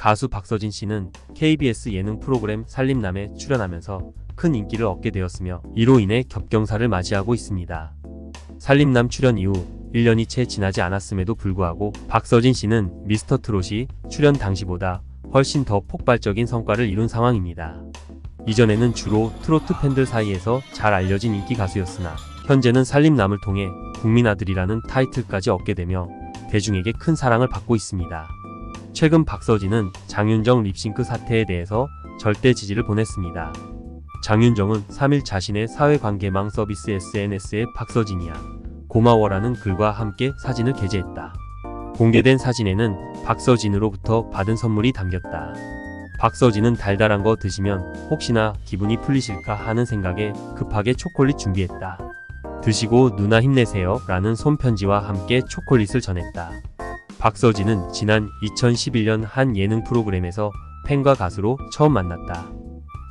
가수 박서진 씨는 KBS 예능 프로그램 살림남에 출연하면서 큰 인기를 얻게 되었으며 이로 인해 겹경사를 맞이하고 있습니다. 살림남 출연 이후 1년이 채 지나지 않았음에도 불구하고 박서진 씨는 미스터트롯이 출연 당시보다 훨씬 더 폭발적인 성과를 이룬 상황입니다. 이전에는 주로 트로트 팬들 사이에서 잘 알려진 인기 가수였으나 현재는 살림남을 통해 국민아들이라는 타이틀까지 얻게 되며 대중에게 큰 사랑을 받고 있습니다. 최근 박서진은 장윤정 립싱크 사태에 대해서 절대 지지를 보냈습니다. 장윤정은 3일 자신의 사회관계망 서비스 SNS에 박서진이야 고마워라는 글과 함께 사진을 게재했다. 공개된 사진에는 박서진으로부터 받은 선물이 담겼다. 박서진은 달달한 거 드시면 혹시나 기분이 풀리실까 하는 생각에 급하게 초콜릿 준비했다. 드시고 누나 힘내세요 라는 손편지와 함께 초콜릿을 전했다. 박서진은 지난 2011년 한 예능 프로그램에서 팬과 가수로 처음 만났다.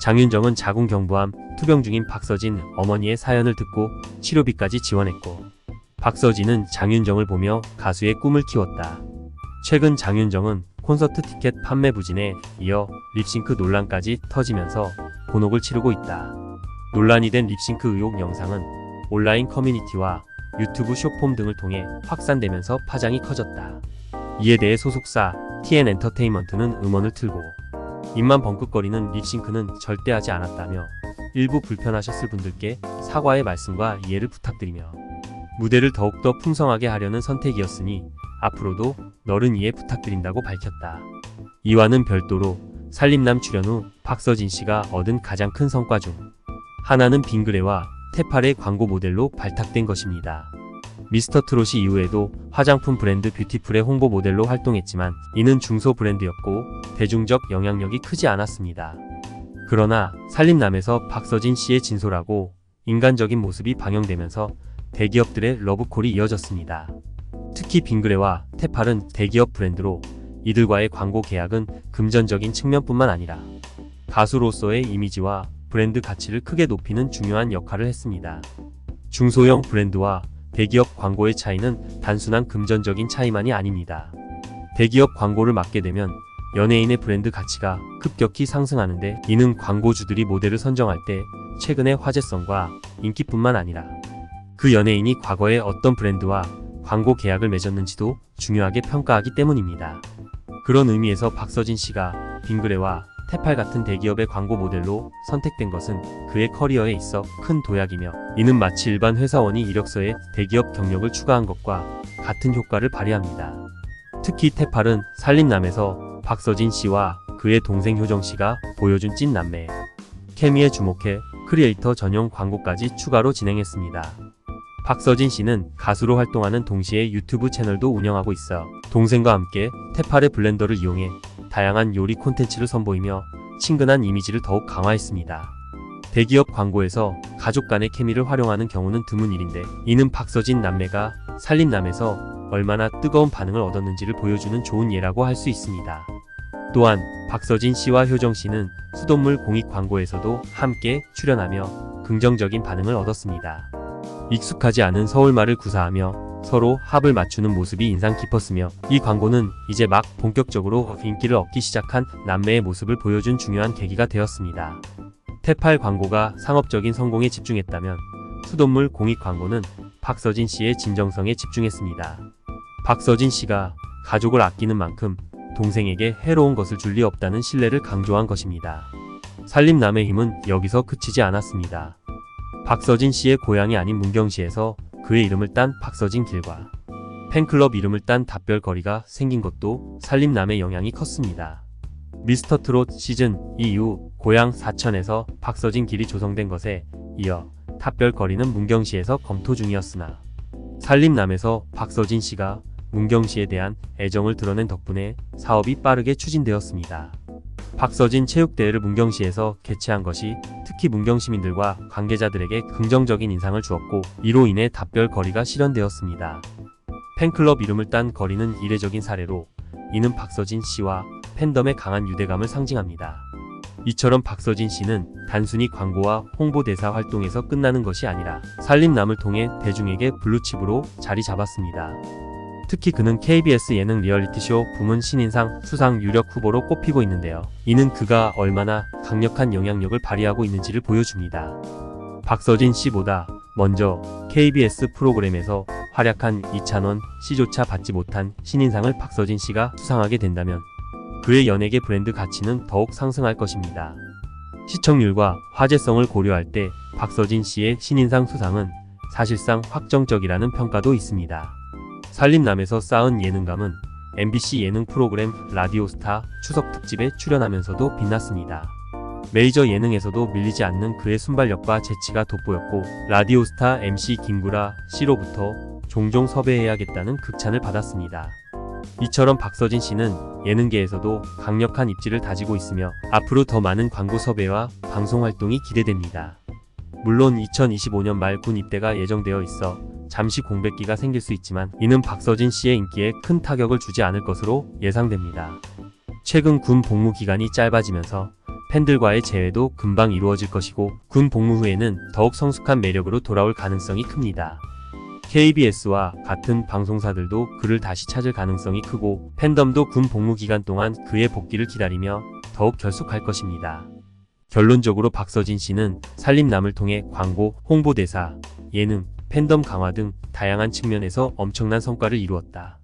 장윤정은 자궁경부암 투병 중인 박서진 어머니의 사연을 듣고 치료비까지 지원했고 박서진은 장윤정을 보며 가수의 꿈을 키웠다. 최근 장윤정은 콘서트 티켓 판매 부진에 이어 립싱크 논란까지 터지면서 곤혹을 치르고 있다. 논란이 된 립싱크 의혹 영상은 온라인 커뮤니티와 유튜브 숏폼 등을 통해 확산되면서 파장이 커졌다. 이에 대해 소속사 TN엔터테인먼트는 음원을 틀고 입만 벙긋거리는 립싱크는 절대 하지 않았다며 일부 불편하셨을 분들께 사과의 말씀과 이해를 부탁드리며 무대를 더욱더 풍성하게 하려는 선택이었으니 앞으로도 너른 이해 부탁드린다고 밝혔다. 이와는 별도로 살림남 출연 후 박서진 씨가 얻은 가장 큰 성과 중 하나는 빙그레와 테팔의 광고 모델로 발탁된 것입니다. 미스터트롯이 이후에도 화장품 브랜드 뷰티풀의 홍보 모델로 활동했지만 이는 중소 브랜드였고 대중적 영향력이 크지 않았습니다. 그러나 살림남에서 박서진 씨의 진솔하고 인간적인 모습이 방영되면서 대기업들의 러브콜이 이어졌습니다. 특히 빙그레와 테팔은 대기업 브랜드로 이들과의 광고 계약은 금전적인 측면뿐만 아니라 가수로서의 이미지와 브랜드 가치를 크게 높이는 중요한 역할을 했습니다. 중소형 브랜드와 대기업 광고의 차이는 단순한 금전적인 차이만이 아닙니다. 대기업 광고를 맡게 되면 연예인의 브랜드 가치가 급격히 상승하는데 이는 광고주들이 모델을 선정할 때 최근의 화제성과 인기뿐만 아니라 그 연예인이 과거에 어떤 브랜드와 광고 계약을 맺었는지도 중요하게 평가하기 때문입니다. 그런 의미에서 박서진 씨가 빙그레와 테팔 같은 대기업의 광고 모델로 선택된 것은 그의 커리어에 있어 큰 도약이며 이는 마치 일반 회사원이 이력서에 대기업 경력을 추가한 것과 같은 효과를 발휘합니다. 특히 테팔은 살림남에서 박서진 씨와 그의 동생 효정 씨가 보여준 찐 남매 케미에 주목해 크리에이터 전용 광고까지 추가로 진행했습니다. 박서진 씨는 가수로 활동하는 동시에 유튜브 채널도 운영하고 있어 동생과 함께 테팔의 블렌더를 이용해 다양한 요리 콘텐츠를 선보이며 친근한 이미지를 더욱 강화했습니다. 대기업 광고에서 가족 간의 케미를 활용하는 경우는 드문 일인데 이는 박서진 남매가 살림남에서 얼마나 뜨거운 반응을 얻었는지를 보여주는 좋은 예라고 할 수 있습니다. 또한 박서진 씨와 효정 씨는 수돗물 공익 광고에서도 함께 출연하며 긍정적인 반응을 얻었습니다. 익숙하지 않은 서울말을 구사하며 서로 합을 맞추는 모습이 인상 깊었으며 이 광고는 이제 막 본격적으로 인기를 얻기 시작한 남매의 모습을 보여준 중요한 계기가 되었습니다. 테팔 광고가 상업적인 성공에 집중했다면 수돗물 공익 광고는 박서진 씨의 진정성에 집중했습니다. 박서진 씨가 가족을 아끼는 만큼 동생에게 해로운 것을 줄 리 없다는 신뢰를 강조한 것입니다. 살림남의 힘은 여기서 그치지 않았습니다. 박서진 씨의 고향이 아닌 문경시에서 그의 이름을 딴 박서진 길과 팬클럽 이름을 딴 답별거리가 생긴 것도 살림남의 영향이 컸습니다. 미스터트롯 시즌 2 이후 고향 사천에서 박서진 길이 조성된 것에 이어 답별거리는 문경시에서 검토 중이었으나 살림남에서 박서진 씨가 문경시에 대한 애정을 드러낸 덕분에 사업이 빠르게 추진되었습니다. 박서진 체육대회를 문경시에서 개최한 것이 특히 문경시민들과 관계자들에게 긍정적인 인상을 주었고 이로 인해 답별거리가 실현되었습니다. 팬클럽 이름을 딴 거리는 이례적인 사례로 이는 박서진 씨와 팬덤의 강한 유대감을 상징합니다. 이처럼 박서진 씨는 단순히 광고와 홍보대사 활동에서 끝나는 것이 아니라 살림남을 통해 대중에게 블루칩으로 자리 잡았습니다. 특히 그는 KBS 예능 리얼리티쇼 부문 신인상 수상 유력 후보로 꼽히고 있는데요. 이는 그가 얼마나 강력한 영향력을 발휘하고 있는지를 보여줍니다. 박서진 씨보다 먼저 KBS 프로그램에서 활약한 이찬원 씨조차 받지 못한 신인상을 박서진 씨가 수상하게 된다면 그의 연예계 브랜드 가치는 더욱 상승할 것입니다. 시청률과 화제성을 고려할 때 박서진 씨의 신인상 수상은 사실상 확정적이라는 평가도 있습니다. 살림남에서 쌓은 예능감은 MBC 예능 프로그램 라디오스타 추석 특집에 출연하면서도 빛났습니다. 메이저 예능에서도 밀리지 않는 그의 순발력과 재치가 돋보였고 라디오스타 MC 김구라 씨로부터 종종 섭외해야겠다는 극찬을 받았습니다. 이처럼 박서진 씨는 예능계에서도 강력한 입지를 다지고 있으며 앞으로 더 많은 광고 섭외와 방송 활동이 기대됩니다. 물론 2025년 말 군 입대가 예정되어 있어 잠시 공백기가 생길 수 있지만 이는 박서진 씨의 인기에 큰 타격을 주지 않을 것으로 예상됩니다. 최근 군 복무 기간이 짧아지면서 팬들과의 재회도 금방 이루어질 것이고 군 복무 후에는 더욱 성숙한 매력으로 돌아올 가능성이 큽니다. KBS와 같은 방송사들도 그를 다시 찾을 가능성이 크고 팬덤도 군 복무 기간 동안 그의 복귀를 기다리며 더욱 결속할 것입니다. 결론적으로 박서진 씨는 살림남을 통해 광고, 홍보대사, 예능, 팬덤 강화 등 다양한 측면에서 엄청난 성과를 이루었다.